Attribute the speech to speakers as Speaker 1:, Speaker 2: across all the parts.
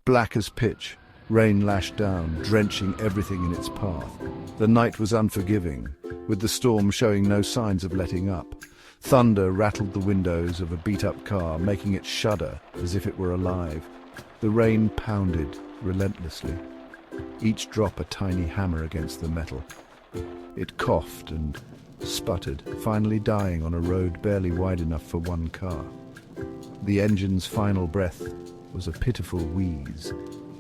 Speaker 1: Black as pitch, rain lashed down, drenching everything in its path. The night was unforgiving, with the storm showing no signs of letting up. Thunder rattled the windows of a beat-up car, making it shudder as if it were alive. The rain pounded relentlessly, each drop a tiny hammer against the metal. It coughed and sputtered, finally dying on a road barely wide enough for one car. The engine's final breath was a pitiful wheeze,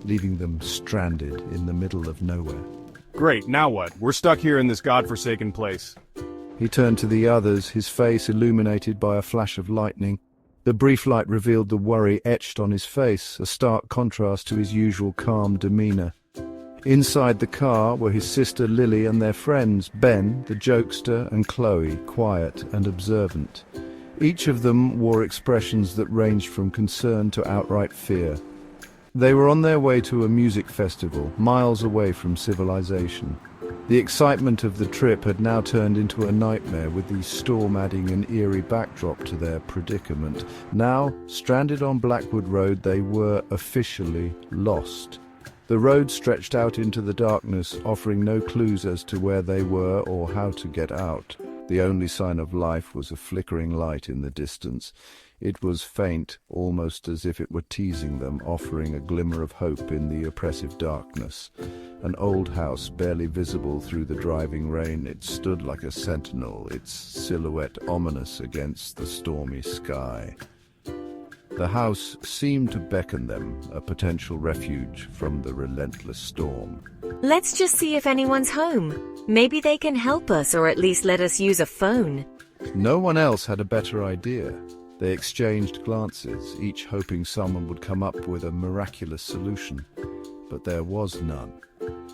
Speaker 1: leaving them stranded in the middle of nowhere.
Speaker 2: Great, now what? We're stuck here in this godforsaken place.
Speaker 1: He turned to the others, his face illuminated by a flash of lightning. The brief light revealed the worry etched on his face, a stark contrast to his usual calm demeanor. Inside the car were his sister Lily and their friends, Ben, the jokester, and Chloe, quiet and observant. Each of them wore expressions that ranged from concern to outright fear. They were on their way to a music festival, miles away from civilization. The excitement of the trip had now turned into a nightmare, with the storm adding an eerie backdrop to their predicament. Now, stranded on Blackwood Road, they were officially lost. The road stretched out into the darkness, offering no clues as to where they were or how to get out. The only sign of life was a flickering light in the distance. It was faint, almost as if it were teasing them, offering a glimmer of hope in the oppressive darkness. An old house, barely visible through the driving rain, it stood like a sentinel, its silhouette ominous against the stormy sky. The house seemed to beckon them, a potential refuge from the relentless storm.
Speaker 3: Let's just see if anyone's home. Maybe they can help us, or at least let us use a phone.
Speaker 1: No one else had a better idea. They exchanged glances, each hoping someone would come up with a miraculous solution. But there was none.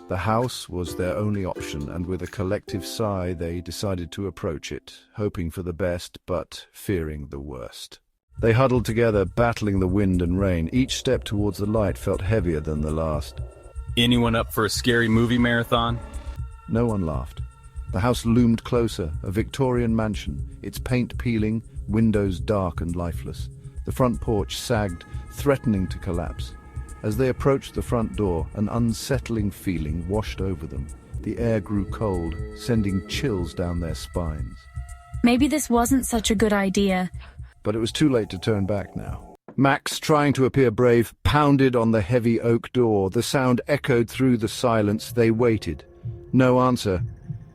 Speaker 1: The house was their only option, and with a collective sigh they decided to approach it, hoping for the best but fearing the worst. They huddled together, battling the wind and rain. Each step towards the light felt heavier than the last.
Speaker 2: Anyone up for a scary movie marathon?
Speaker 1: No one laughed. The house loomed closer, a Victorian mansion, its paint peeling, windows dark and lifeless. The front porch sagged, threatening to collapse. As they approached the front door, an unsettling feeling washed over them. The air grew cold, sending chills down their spines.
Speaker 4: Maybe this wasn't such a good idea.
Speaker 1: But it was too late to turn back now. Max, trying to appear brave, pounded on the heavy oak door. The sound echoed through the silence. They waited. No answer.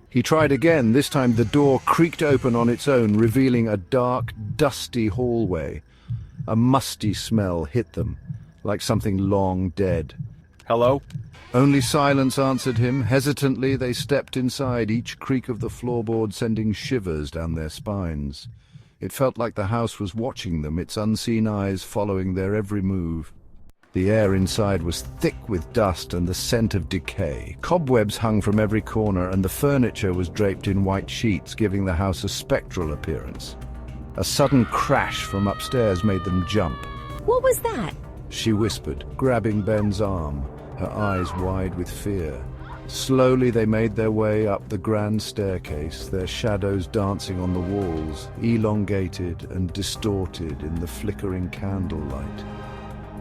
Speaker 1: He tried again. This time the door creaked open on its own, revealing a dark, dusty hallway. A musty smell hit them, like something long dead.
Speaker 2: Hello?
Speaker 1: Only silence answered him. Hesitantly they stepped inside, each creak of the floorboard sending shivers down their spines. It felt like the house was watching them, its unseen eyes following their every move. The air inside was thick with dust and the scent of decay. Cobwebs hung from every corner, and the furniture was draped in white sheets, giving the house a spectral appearance. A sudden crash from upstairs made them jump.
Speaker 3: What was that?
Speaker 1: She whispered, grabbing Ben's arm, her eyes wide with fear. Slowly they made their way up the grand staircase, their shadows dancing on the walls, elongated and distorted in the flickering candlelight.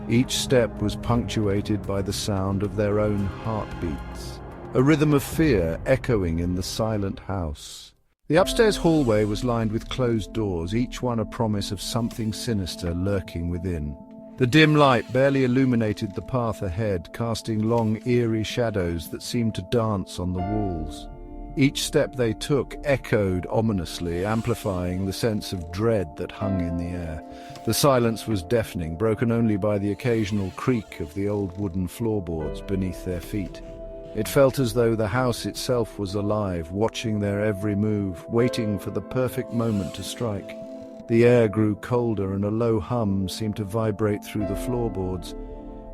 Speaker 1: Each step was punctuated by the sound of their own heartbeats, a rhythm of fear echoing in the silent house. The upstairs hallway was lined with closed doors, each one a promise of something sinister lurking within. The dim light barely illuminated the path ahead, casting long, eerie shadows that seemed to dance on the walls. Each step they took echoed ominously, amplifying the sense of dread that hung in the air. The silence was deafening, broken only by the occasional creak of the old wooden floorboards beneath their feet. It felt as though the house itself was alive, watching their every move, waiting for the perfect moment to strike. The air grew colder, and a low hum seemed to vibrate through the floorboards.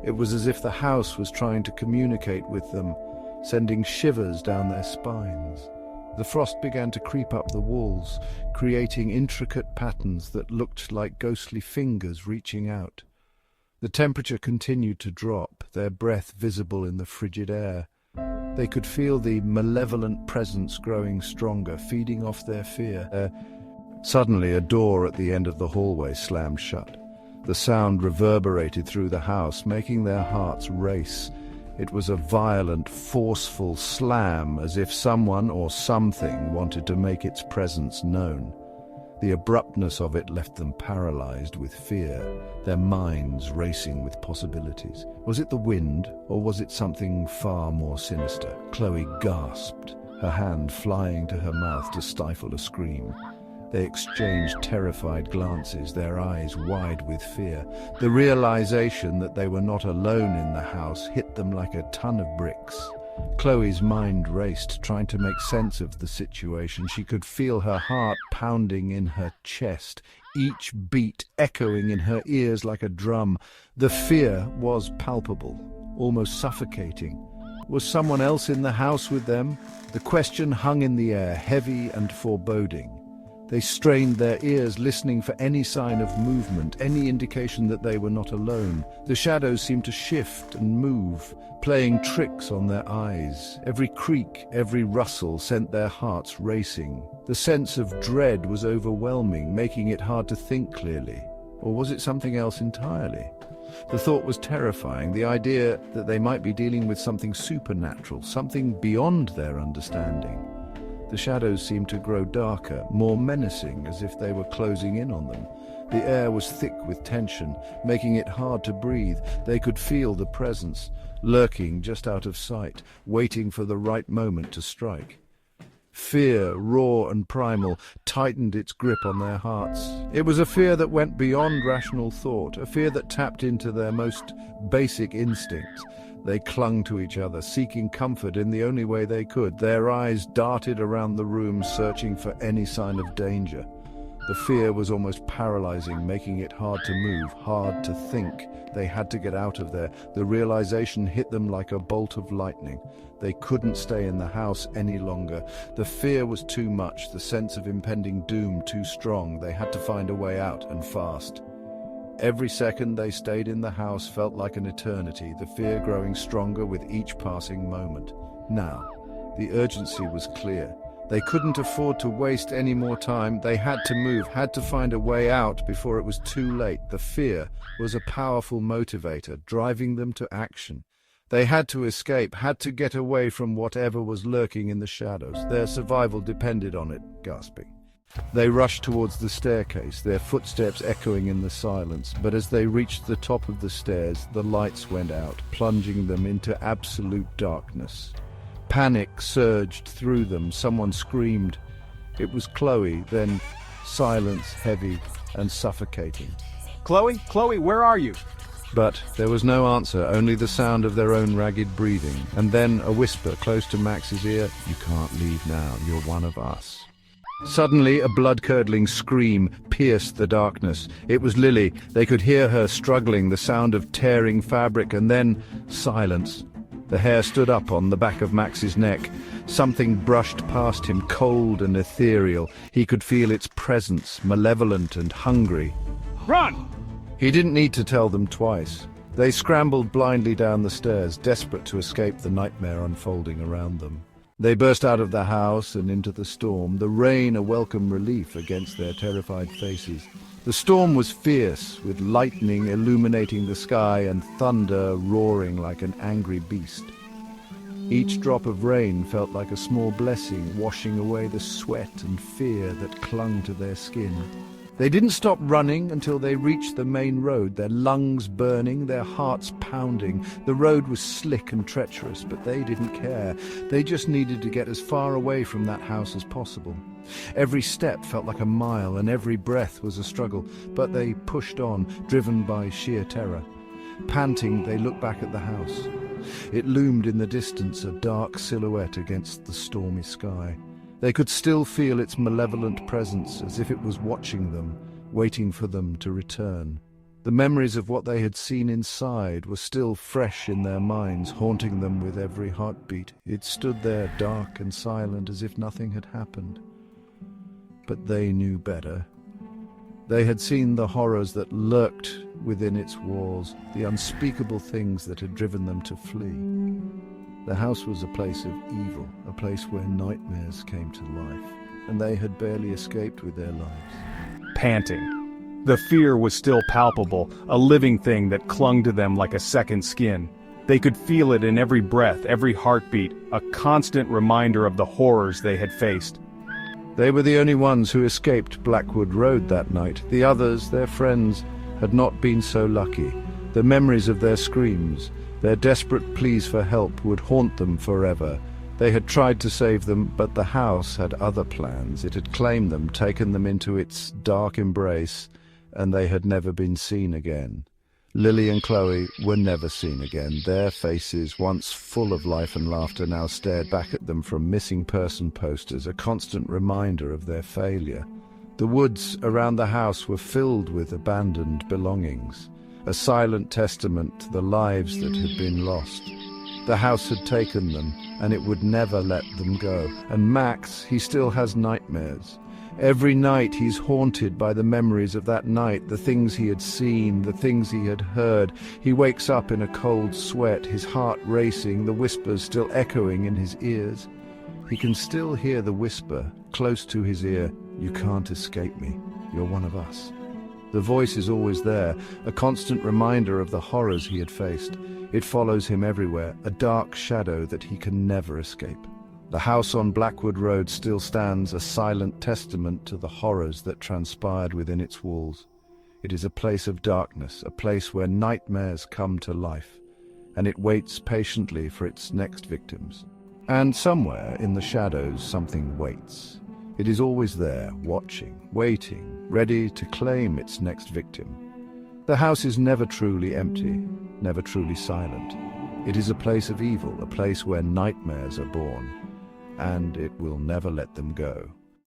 Speaker 1: It was as if the house was trying to communicate with them, sending shivers down their spines. The frost began to creep up the walls, creating intricate patterns that looked like ghostly fingers reaching out. The temperature continued to drop, their breath visible in the frigid air. They could feel the malevolent presence growing stronger, feeding off their fear. Suddenly, a door at the end of the hallway slammed shut. The sound reverberated through the house, making their hearts race. It was a violent, forceful slam, as if someone or something wanted to make its presence known. The abruptness of it left them paralyzed with fear, their minds racing with possibilities. Was it the wind, or was it something far more sinister? Chloe gasped, her hand flying to her mouth to stifle a scream. They exchanged terrified glances, their eyes wide with fear. The realization that they were not alone in the house hit them like a ton of bricks. Chloe's mind raced, trying to make sense of the situation. She could feel her heart pounding in her chest, each beat echoing in her ears like a drum. The fear was palpable, almost suffocating. Was someone else in the house with them? The question hung in the air, heavy and foreboding. They strained their ears, listening for any sign of movement, any indication that they were not alone. The shadows seemed to shift and move, playing tricks on their eyes. Every creak, every rustle sent their hearts racing. The sense of dread was overwhelming, making it hard to think clearly. Or was it something else entirely? The thought was terrifying, the idea that they might be dealing with something supernatural, something beyond their understanding. The shadows seemed to grow darker, more menacing, as if they were closing in on them. The air was thick with tension, making it hard to breathe. They could feel the presence, lurking just out of sight, waiting for the right moment to strike. Fear, raw and primal, tightened its grip on their hearts. It was a fear that went beyond rational thought, a fear that tapped into their most basic instincts. They clung to each other, seeking comfort in the only way they could. Their eyes darted around the room, searching for any sign of danger. The fear was almost paralyzing, making it hard to move, hard to think. They had to get out of there. The realization hit them like a bolt of lightning. They couldn't stay in the house any longer. The fear was too much, the sense of impending doom too strong. They had to find a way out, and fast. Every second they stayed in the house felt like an eternity, the fear growing stronger with each passing moment. Now, the urgency was clear. They couldn't afford to waste any more time. They had to move, had to find a way out before it was too late. The fear was a powerful motivator, driving them to action. They had to escape, had to get away from whatever was lurking in the shadows. Their survival depended on it, gasping. They rushed towards the staircase, their footsteps echoing in the silence, but as they reached the top of the stairs, the lights went out, plunging them into absolute darkness. Panic surged through them. Someone screamed. It was Chloe, then silence, heavy and suffocating.
Speaker 2: Chloe? Chloe, where are you?
Speaker 1: But there was no answer, only the sound of their own ragged breathing, and then a whisper close to Max's ear, "You can't leave now, you're one of us." Suddenly, a blood-curdling scream pierced the darkness. It was Lily. They could hear her struggling, the sound of tearing fabric, and then silence. The hair stood up on the back of Max's neck. Something brushed past him, cold and ethereal. He could feel its presence, malevolent and hungry.
Speaker 2: Run!
Speaker 1: He didn't need to tell them twice. They scrambled blindly down the stairs, desperate to escape the nightmare unfolding around them. They burst out of the house and into the storm, the rain a welcome relief against their terrified faces. The storm was fierce, with lightning illuminating the sky and thunder roaring like an angry beast. Each drop of rain felt like a small blessing, washing away the sweat and fear that clung to their skin. They didn't stop running until they reached the main road, their lungs burning, their hearts pounding. The road was slick and treacherous, but they didn't care. They just needed to get as far away from that house as possible. Every step felt like a mile, and every breath was a struggle, but they pushed on, driven by sheer terror. Panting, they looked back at the house. It loomed in the distance, a dark silhouette against the stormy sky. They could still feel its malevolent presence, as if it was watching them, waiting for them to return. The memories of what they had seen inside were still fresh in their minds, haunting them with every heartbeat. It stood there, dark and silent, as if nothing had happened. But they knew better. They had seen the horrors that lurked within its walls, the unspeakable things that had driven them to flee. The house was a place of evil, a place where nightmares came to life, and they had barely escaped with their lives.
Speaker 2: Panting. The fear was still palpable, a living thing that clung to them like a second skin. They could feel it in every breath, every heartbeat, a constant reminder of the horrors they had faced.
Speaker 1: They were the only ones who escaped Blackwood Road that night. The others, their friends, had not been so lucky. The memories of their screams, their desperate pleas for help would haunt them forever. They had tried to save them, but the house had other plans. It had claimed them, taken them into its dark embrace, and they had never been seen again. Lily and Chloe were never seen again. Their faces, once full of life and laughter, now stared back at them from missing person posters, a constant reminder of their failure. The woods around the house were filled with abandoned belongings, a silent testament to the lives that had been lost. The house had taken them, and it would never let them go. And Max, he still has nightmares. Every night he's haunted by the memories of that night, the things he had seen, the things he had heard. He wakes up in a cold sweat, his heart racing, the whispers still echoing in his ears. He can still hear the whisper, close to his ear, "You can't escape me. You're one of us." The voice is always there, a constant reminder of the horrors he had faced. It follows him everywhere, a dark shadow that he can never escape. The house on Blackwood Road still stands, a silent testament to the horrors that transpired within its walls. It is a place of darkness, a place where nightmares come to life, and it waits patiently for its next victims. And somewhere in the shadows something waits. It is always there, watching, waiting, ready to claim its next victim. The house is never truly empty, never truly silent. It is a place of evil, a place where nightmares are born, and it will never let them go.